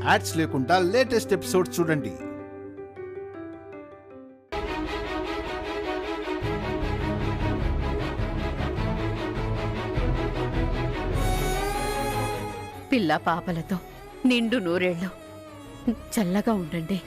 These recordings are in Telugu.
యాడ్స్ లేకుండా లేటెస్ట్ ఎపిసోడ్స్ చూడండి. పిల్ల పాపలతో నిండు నూరేళ్ళు చల్లగా ఉండండి.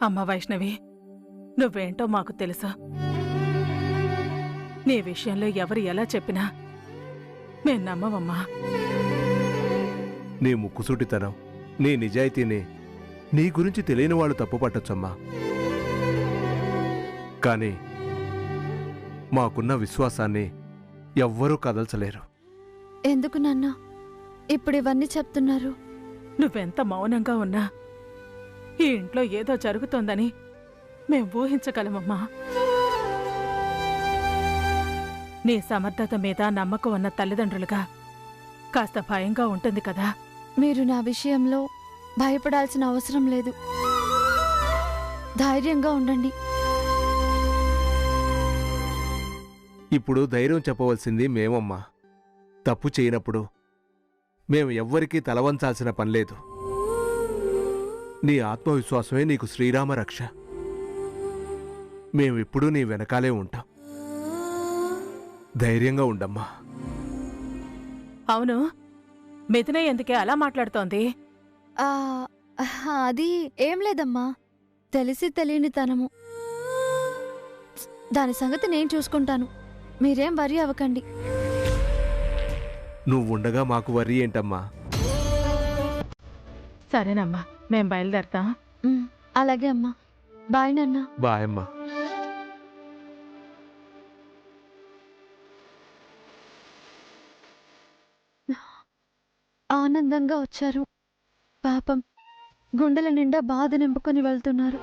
అమ్మ వైష్ణవి, నువ్వేంటో మాకు తెలుసు. నీ విషయంలో ఎవరు ఎలా చెప్పినా మేం నమ్మవమ్మా. నీ ముక్కుసూటితనం, నీ నిజాయితీని నీ గురించి తెలియని వాళ్ళు తప్పుపట్టొచ్చమ్మా. కానీ మాకున్న విశ్వాసాన్ని ఎవ్వరూ కదల్చలేరు. ఎందుకు నాన్న ఇప్పుడు ఇవన్నీ చెప్తున్నారు? నువ్వెంత మౌనంగా ఉన్నా ఈ ఇంట్లో ఏదో జరుగుతోందని మేం ఊహించగలమమ్మా. నీ సమర్థత మీద నమ్మకం ఉన్న తల్లిదండ్రులుగా కాస్త భయంగా ఉంటుంది కదా. మీరు నా విషయంలో భయపడాల్సిన అవసరం లేదు. ధైర్యంగా ఉండండి. ఇప్పుడు ధైర్యం చెప్పవలసింది మేమమ్మా. తప్పు చేయనప్పుడు మేము ఎవ్వరికీ తలవంచాల్సిన పనిలేదు. నీ ఆత్మవిశ్వాసమే నీకు శ్రీరామ రక్ష. మేమిప్పుడు నీ వెనకాలే ఉంటాం. ధైర్యంగా ఉండమ్మా. అవును, మిథున ఎందుకే అలా మాట్లాడుతోంది? అది ఏం లేదమ్మా, తెలిసి తెలియని తనము. దాని సంగతి నేను చూసుకుంటాను, మీరేం వరి అవ్వకండి. నువ్వుండగా మాకు వర్రీ ఏంటమ్మా? సరేనమ్మా, మేం బయలుదేరతాం. అలాగే అమ్మా. బాయ్ నాన్న. బాయ్ అమ్మా. ఆనందంగా వచ్చారు. పాపం గుండెల నిండా బాధ నింపుకొని వెళ్తున్నారు.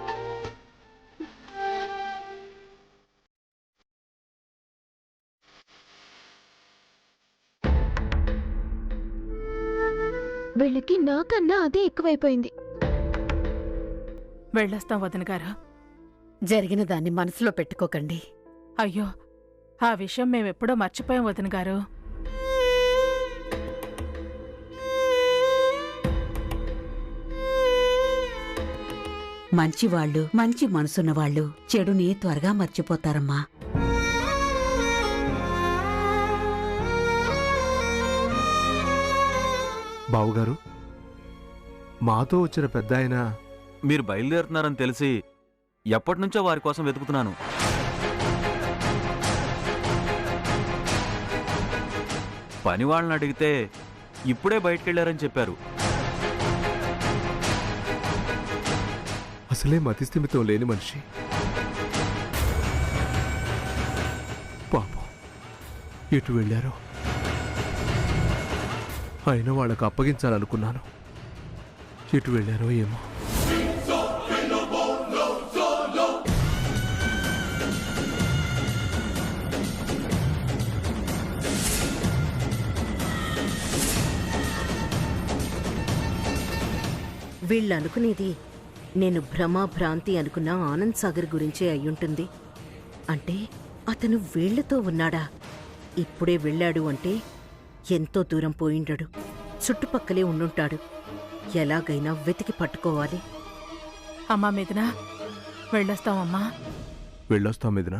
వీళ్ళకి నాకన్నా అదే ఎక్కువైపోయింది. వెళ్ళొస్తాం వదిన గారు. జరిగిన దాన్ని మనసులో పెట్టుకోకండి. అయ్యో, ఆ విషయం మేమెప్పుడో మర్చిపోయాం వదిన గారు. మంచివాళ్లు, మంచి మనసున్నవాళ్లు చెడుని త్వరగా మర్చిపోతారమ్మా. బావుగారు, మాతో వచ్చిన పెద్ద ఆయన మీరు బయలుదేరుతున్నారని తెలిసి ఎప్పటినుంచో వారి కోసం వెతుకుతున్నాను. పని వాళ్ళని అడిగితే ఇప్పుడే బయటకెళ్లారని చెప్పారు. అసలే మతిస్థిమితం లేని మనిషి. పాపం ఎటు వెళ్ళారో. అయినా వాళ్ళకు అప్పగించాలనుకున్నాను. ఎటు వెళ్ళారో ఏమో. వీళ్ళనుకునేది నేను భ్రమభ్రాంతి అనుకున్న ఆనంద్ సాగర్ గురించే అయ్యుంటుంది. అంటే అతను వీళ్లతో ఉన్నాడా? ఇప్పుడే వెళ్ళాడు అంటే ఎంతో దూరం పోయిండడు. చుట్టుపక్కలే ఉండుంటాడు. ఎలాగైనా వెతికి పట్టుకోవాలి. అమ్మా మిథున, వెళ్ళొస్తామమ్మా. వెళ్ళొస్తాం మిథున.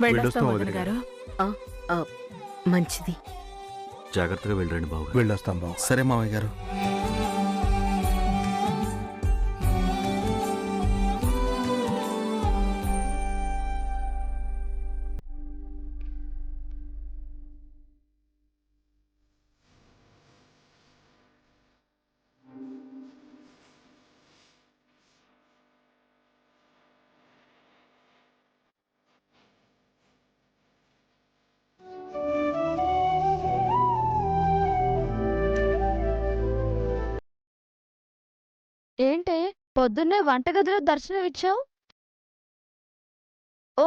వెళ్ళొస్తాం వదిన గారు. మంచిది. జాగ్రత్తగా వెళ్ళండి బాబు. వెళ్ళొస్తాం బాబు. సరే మామయ్య గారు. ఏంటే పొద్దున్నే వంటగదిలో దర్శనం ఇచ్చావు? ఓ,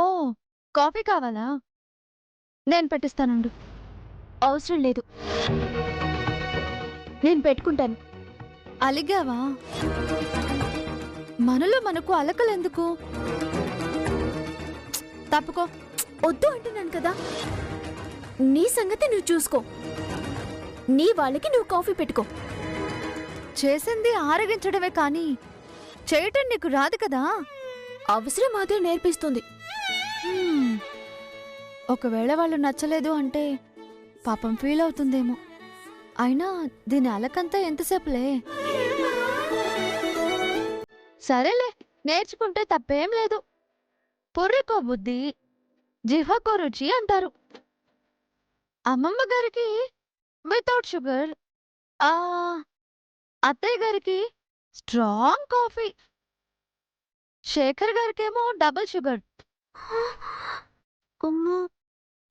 కాఫీ కావాలా? నేను పెట్టిస్తానుండు. అవసరం లేదు, నేను పెట్టుకుంటాను. అలిగావా? మనలో మనకు అలకలెందుకు? తప్పుకో. వద్దు అంటున్నాను కదా. నీ సంగతి నువ్వు చూసుకో. నీ వాళ్ళకి నువ్వు కాఫీ పెట్టుకో. చేసింది ఆరగించడమే కానీ చేయటం నీకు రాదు కదా. అవసరం అదే నేర్పిస్తుంది. ఒకవేళ వాళ్ళు నచ్చలేదు అంటే పాపం ఫీల్ అవుతుందేమో. అయినా దీని అలకంతా ఎంతసేపులే. సరేలే, నేర్చుకుంటే తప్పేం లేదు. పుర్రెకో బుద్ధి, జిహ్వకో రుచి అంటారు. అమ్మమ్మ గారికి వితౌట్ షుగర్, అత్తయ్య గారికి స్ట్రాంగ్ కాఫీ, శేఖర్ గారికేమో డబుల్ షుగర్. అమ్మో,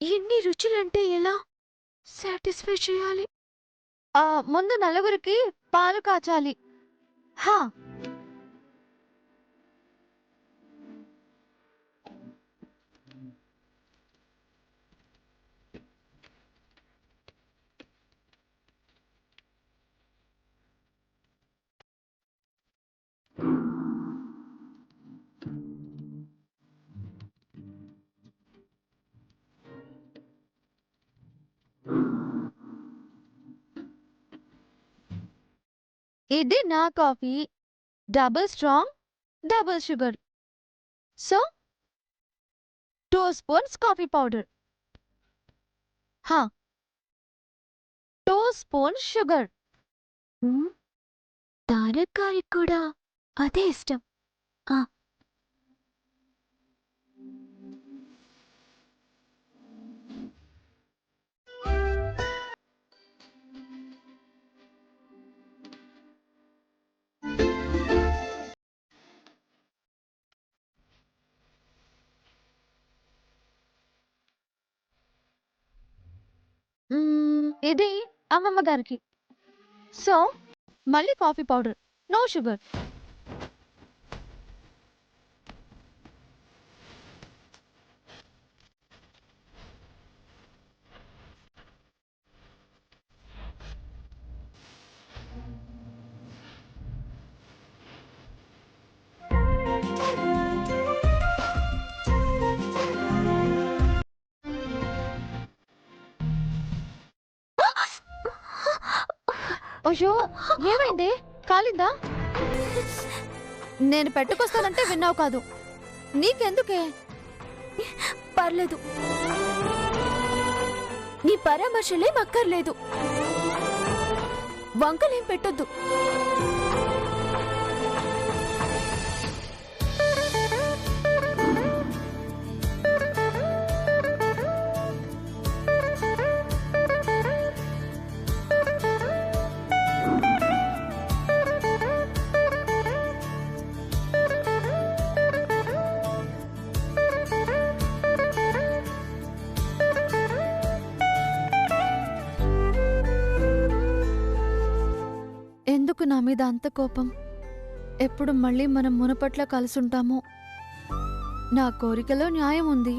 ఎన్ని రుచులంటే ఎలా సాటిస్ఫై చేయాలి? ముందు నలుగురికి పాలు కాచాలి. హా, ఇది నా coffee, double strong, double sugar. So 2 spoons coffee powder. 2 spoons sugar. Tarak గారికి కూడా అదే ఇష్టం. ఇది అమ్మమ్మ గారికి. సో మళ్ళీ కాఫీ పౌడర్, నో షుగర్. అయ్యో, ఏమైంది? కాలిందా? నేను పెట్టుకొస్తానంటే విన్నావు కాదు. నీకెందుకే? పర్లేదు, నీ పరామర్శలేం అక్కర్లేదు. వంకలేం పెట్టొద్దు. ఎందుకు నా మీద అంత కోపం? ఎప్పుడు మళ్ళీ మనం మునపట్ల కలుసుంటామో? నా కోరికలో న్యాయం ఉంది.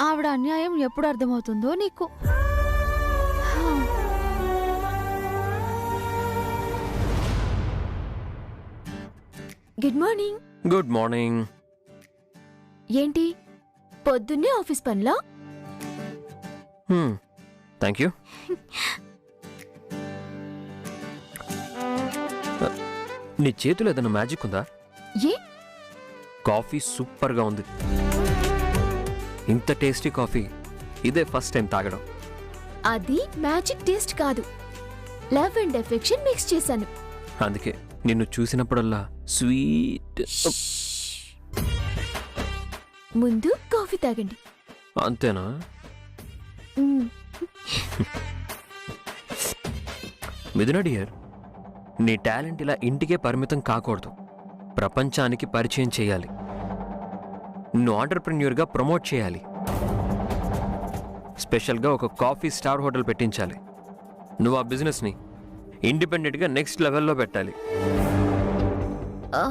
ఆవిడ అన్యాయం ఎప్పుడు అర్థమవుతుందో నీకు. Good morning. Good morning. ఏంటి పొద్దున్నే ఆఫీస్ పనిలా? Thank you. నీ చేతిలో ఏదైనా మ్యాజిక్ ఉందా? ఏ? కాఫీ సూపర్గా ఉంది. ఇంత టేస్టీ కాఫీ ఇదే ఫస్ట్ టైం తాగడం. అది మ్యాజిక్ టేస్ట్ కాదు, లవ్ అండ్ ఎఫెక్షన్ మిక్స్ చేశాను. అందుకే నిన్ను చూసినప్పుడల్లా స్వీట్. ముందు కాఫీ తాగండి. అంతేనా? మిథున డియర్, నీ టాలెంట్ ఇలా ఇంటికే పరిమితం కాకూడదు, ప్రపంచానికి పరిచయం చేయాలి. నువ్వు ఆంటర్‌ప్రెన్యూర్గా ప్రమోట్ చేయాలి. స్పెషల్గా ఒక కాఫీ స్టార్ హోటల్ పెట్టించాలి. నువ్వు ఆ బిజినెస్ని ఇండిపెండెంట్గా నెక్స్ట్ లెవెల్లో పెట్టాలి. ఆ,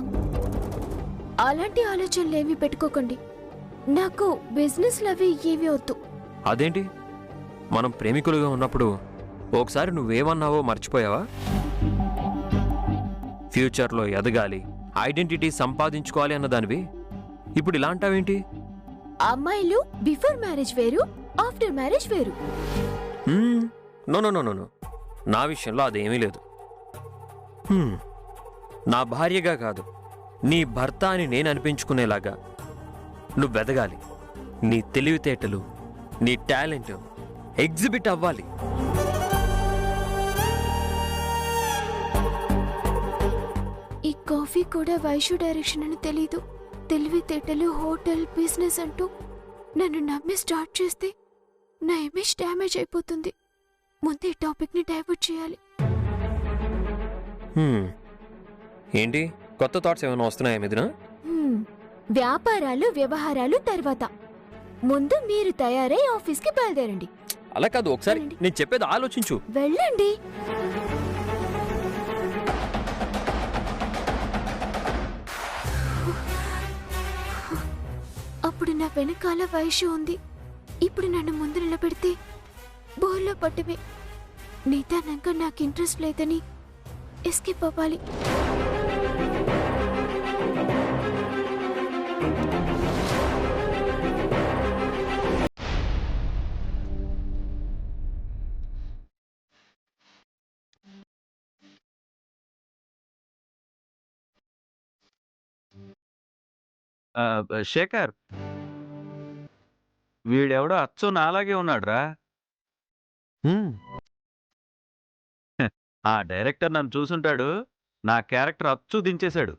అలాంటి ఆలోచనలు ఏమీ పెట్టుకోకండి. నాకు బిజినెస్లు అవి ఏవి వద్దు. అదేంటి, మనం ప్రేమికులుగా ఉన్నప్పుడు ఒకసారి నువ్వేమన్నావో మర్చిపోయావా? ఫ్యూచర్లో ఎదగాలి, ఐడెంటిటీ సంపాదించుకోవాలి అన్నదానివి ఇప్పుడు ఇలా అంటావేంటి? అమ్మాయిలు బిఫోర్ మ్యారేజ్ వేరు, ఆఫ్టర్ మ్యారేజ్ వేరు. No no no no no, నా విషయంలో అదేమీ లేదు. నా భార్యగా కాదు, నీ భర్త అని నేను అనిపించుకునేలాగా నువ్వు ఎదగాలి. నీ తెలివితేటలు, నీ టాలెంట్ ఎగ్జిబిట్ అవ్వాలి. ఈ కాఫీ కూడా వైషు డైరెక్షన్ అని తెలీదు. తెలివితేటలు, హోటల్, బిజినెస్ అంటూ నన్ను నమ్మి స్టార్ట్ చేస్తే నా ఇమేజ్ డ్యామేజ్ అయిపోతుంది. ముందే టాపిక్ ని డైవర్ట్ చేయాలి. ఏంటి కొత్త థాట్స్ ఏమైనా వస్తున్నాయా మిథున? వ్యాపారాలు, వ్యవహారాలు తర్వాత. ముందు మీరు తయారై ఆఫీస్కి బయలుదేరండి. అలా కాదు, ఒకసారి నేను చెప్పేది ఆలోచించు. వెళ్ళండి. అప్పుడు నా వెనకాల వైషు ఉంది. ఇప్పుడు నన్ను ముందు నిలబెడితే బోర్లో పట్టమే. నిదానంగా నాకు ఇంట్రెస్ట్ లేదని ఎస్కేప్ అవ్వాలి. శేఖర్, వీడెవడో అచ్చు నాలాగే ఉన్నాడురా. ఆ డైరెక్టర్ నన్ను చూసుంటాడు, నా క్యారెక్టర్ అచ్చు దించేశాడు.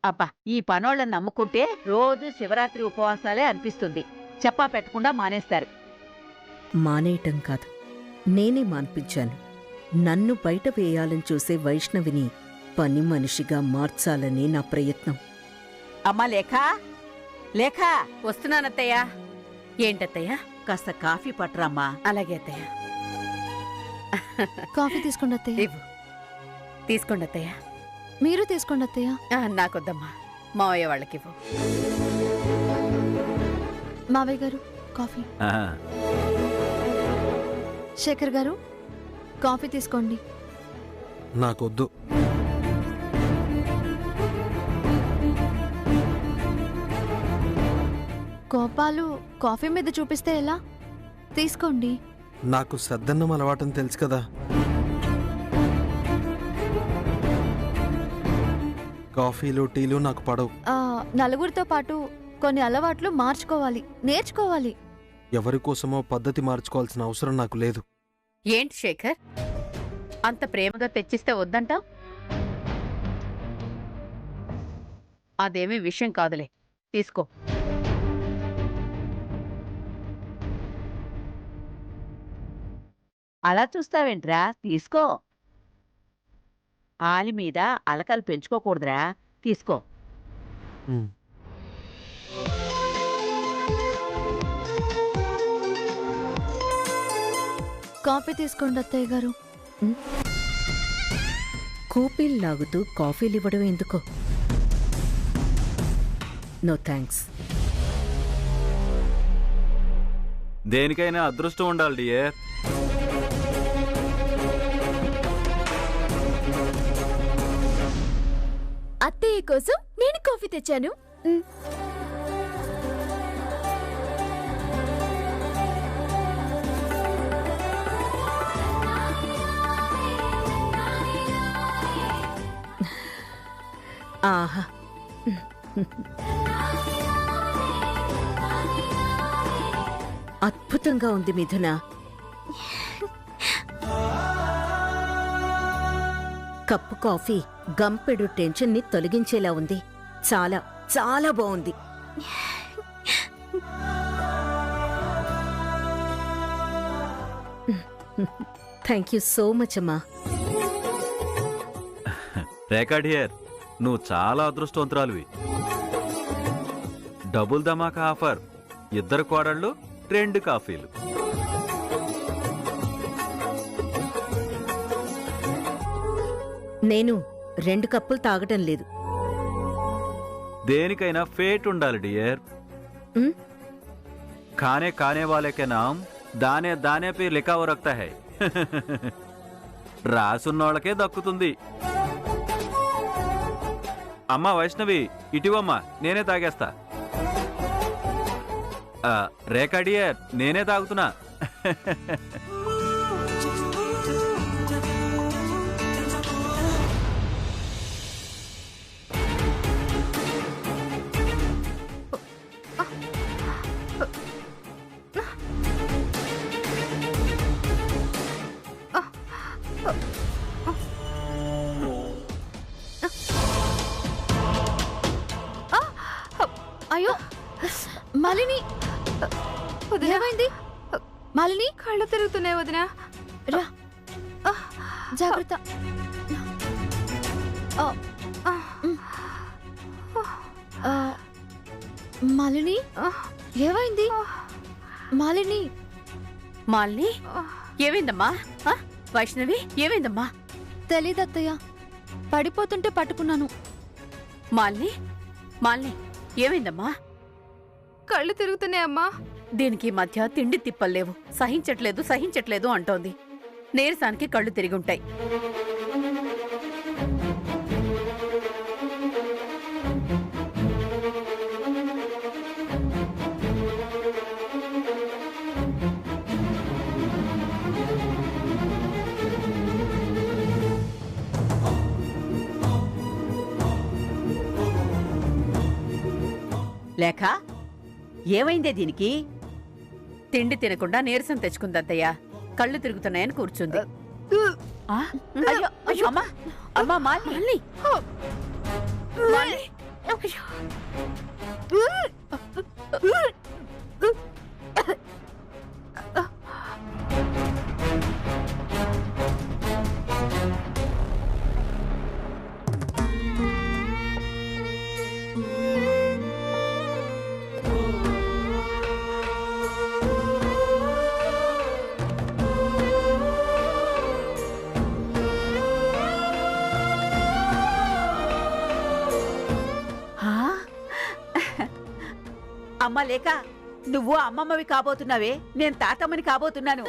అబ్బా, ఈ పనోళ్ళని నమ్ముకుంటే రోజు శివరాత్రి ఉపవాసాలే అనిపిస్తుంది. చెప్పా పెట్టకుండా మానేస్తారు. మానేయటం కాదు, నేనే మాన్పించాను. నన్ను బయట వేయాలని చూసే వైష్ణవిని పని మనిషిగా మార్చాలని నా ప్రయత్నం. అమ్మా లేఖ, లేఖ, వస్తున్నానత్తయ్యా. ఏంటత్తయ్యా? కాస్త కాఫీ పట్టరమ్మా. అలాగే అత్తయ్య. కాఫీ తీసుకోండి అత్తయ్య. ఇవ్వు. తీసుకోండి అత్తయ్య. మీరు తీసుకోండి అత్తయ్య. నాకొద్దమ్మా, మావయ్య వాళ్ళకివ్వు. మావయ్య గారు కాఫీ. ఆ, శేఖర్ గారు కాఫీ తీసుకోండి. నాకొద్దు. కోపాలు కాఫీ మీద చూపిస్తే ఎలా? తీసుకోండి. నాకు సద్దన్నం అలవాటని తెలుసు కదా. కాఫీలు, టీలు నాకు పడవు. నలుగురితో పాటు కొన్ని అలవాట్లు మార్చుకోవాలి, నేర్చుకోవాలి. ఎవరి కోసమో పద్ధతి మార్చుకోవాల్సిన అవసరం నాకు లేదు. ఏంటి శేఖర్, అంత ప్రేమగా తెచ్చిస్తే వద్దంటావ్? అదేమీ విషయం కాదులే, తీసుకో. అలా చూస్తావేంట్రా? తీసుకో. ఆలి మీద అలకలు పెంచుకోకూడదురా. తీసుకో. కాఫీ తీసుకోండి అత్తయ్య గారు. కూపీలు లాగుతూ కాఫీలు ఇవ్వడం ఎందుకో? No thanks. దేనికైనా అదృష్టం ఉండాలి డియర్. అత్తయ్య కోసం నేను కాఫీ తెచ్చాను. ఆహా, అద్భుతంగా ఉంది మిథున. కప్పు కాఫీ గంపెడు టెన్షన్ ని తొలగించేలా ఉంది. చాలా చాలా బాగుంది. థ్యాంక్ యూ సో మచ్ అమ్మా. రేఖా డియర్, నువ్వు చాలా అదృష్టవంతురాలువి. డబుల్ ధమాకా ఆఫర్, 2 కోడళ్ళు 2 కాఫీలు. నేను 2 కప్పులు తాగటం లేదు. దేనికైనా ఫేట్ ఉండాలి డియర్. ఉమ్, खाने वाले के नाम दाने दाने पे लिखा हो रखता है. రాసున్నోళ్ళకే దక్కుతుంది. అమ్మా వైష్ణవి, ఇటివమ్మా, నేనే తాగేస్తా. రేఖా డియర్, నేనే తాగుతున్నా. అయ్యో మాలిని, ఏమైంది? మాలిని, కళ్ళు తిరుగుతున్నాయి వదినా. రా, జాగ్రత్త. మాలిని, ఏమైంది? మాలిని, మాలిని, ఏమైందమ్మా? వైష్ణవి, ఏమైందమ్మా? తెలీదత్తయ్య, పడిపోతుంటే పట్టుకున్నాను. మాలిని, మాలిని, ఏమైందమ్మా? కళ్ళు తిరుగుతున్నాయమ్మా. దీనికి ఈ మధ్య తిండి తిప్పలేవు, సహించట్లేదు అంటోంది. నీరసానికి కళ్ళు తిరిగుంటాయి. లేక ఏమైందే దీనికి? తిండి తినకుండా నీరసం తెచ్చుకుందత్తయ్య. కళ్ళు తిరుగుతున్నాయని కూర్చుంది. ఆ? అయ్యో, అయ్యో, అమ్మా, అమ్మా, మాలిని. మాలిని, అమ్మ లేక నువ్వు అమ్మమ్మవి కాబోతున్నావే, నేను తాతమ్మని కాబోతున్నాను.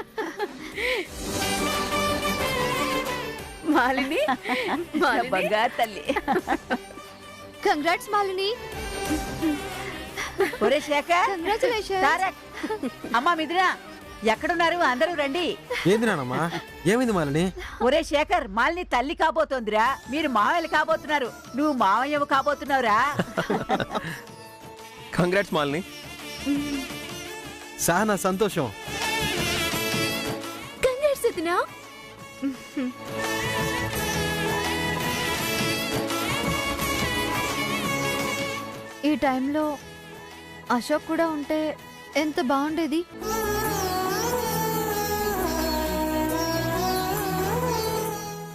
మాలిని, బంగారు తల్లి. కంగ్రాట్స్ మాలిని. ఒరే శేఖర్, కంగ్రాచులేషన్. తారక్, అమ్మా మిథున, ఎక్కడున్నారు? అందరూ రండి. ఏంది నానమ్మా? ఏమైంది మాలిని? ఒరే శేఖర్, మాలిని తల్లి కాబోతోందిరా. మీరు మావయ్యలు కాబోతున్నారు. నువ్వు మావయ్యవు కాబోతున్నావురా. కంగ్రాట్స్ మాలిని. చాలా సంతోషం. కంగ్రాట్స్ వదినా. ఈ టైంలో అశోక్ కూడా ఉంటే ఎంత బాగుండేది.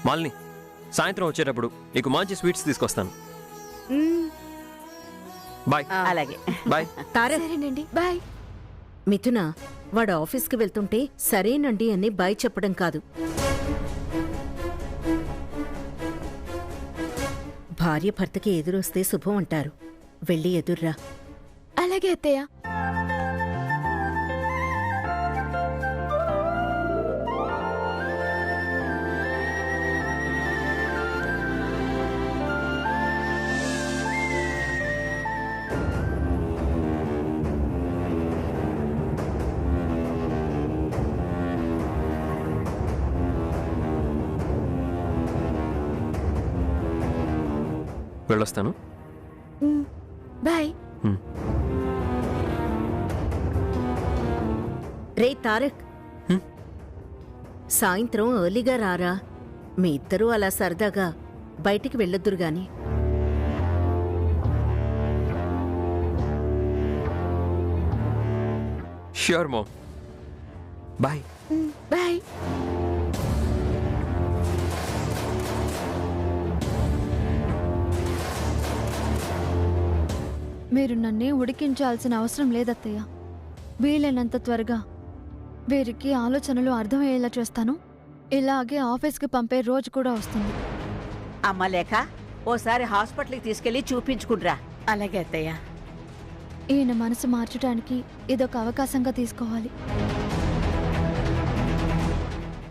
మాలిని, సాయంత్రం వచ్చేటప్పుడు నీకు మంచి స్వీట్స్ తీసుకొస్తాను. బాయ్. అలాగే. బాయ్. తారక్, సరేనండి, బాయ్. మిథున, వాడు ఆఫీస్కి వెళ్తుంటే సరేనండి అని బాయ్ చెప్పడం కాదు. భార్య భర్తకి ఎదురొస్తే శుభం అంటారు. వెళ్ళి ఎదుర్రా. అలాగే అత్తయ్య. వెళ్ళొస్తాను. బాయ్. రే తారక్, సాయంత్రం ఎర్లీగా రారా. మీ ఇద్దరూ అలా సరదాగా బయటికి వెళ్ళొద్దురు గాని. Sure mom. బాయ్. బాయ్. మీరు నన్నే ఉడికించాల్సిన అవసరం లేదత్తయ్య. వీలైనంత త్వరగా వీరికి ఆలోచనలు అర్థమయ్యేలా చేస్తాను. ఇలాగే ఆఫీస్కి పంపే రోజు కూడా వస్తుంది. అమ్మ లేక ఓసారి హాస్పిటల్కి తీసుకెళ్లి చూపించుకుండ్రా. అలాగే అత్తయ్య. ఈయన మనసు మార్చడానికి ఇదొక అవకాశంగా తీసుకోవాలి.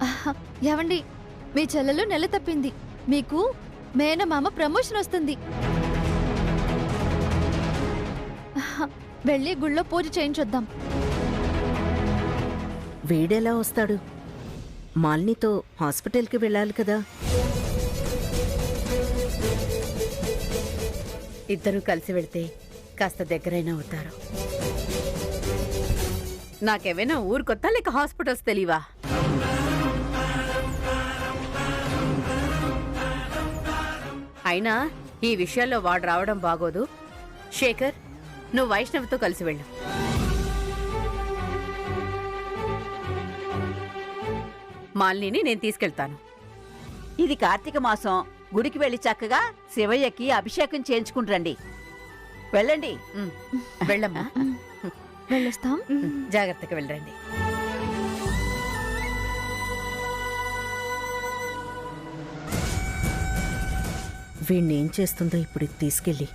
ఆహా, ఏవండి, మీ చెల్లెలు నెల తప్పింది. మీకు మేనమామ ప్రమోషన్ వస్తుంది. ఆహా, వెళ్ళి గుళ్ళో పూజ చేయించొద్దాం. వీడెలా వస్తాడు? మాలినితో హాస్పిటల్కి వెళ్ళాలి కదా. ఇద్దరూ కలిసి వెళ్తే కాస్త దగ్గరైనా అవుతారు. నాకేమైనా ఊరు కొత్త లేక హాస్పిటల్స్ తెలియవా? అయినా ఈ విషయాల్లో వాడు రావడం బాగోదు. శేఖర్, నువ్వు వైష్ణవితో కలిసి వెళ్ళు. మాలిని నేను తీసుకెళ్తాను. ఇది కార్తీక మాసం, గుడికి వెళ్లి చక్కగా శివయ్యకి అభిషేకం చేయించుకుంటండి. వెళ్ళండి. వెళ్ళమ్మా. వెళ్ళొస్తాం. జాగ్రత్తగా వెళ్ళండి. వీణ్ణేం చేస్తుందో ఇప్పుడు తీసుకెళ్ళి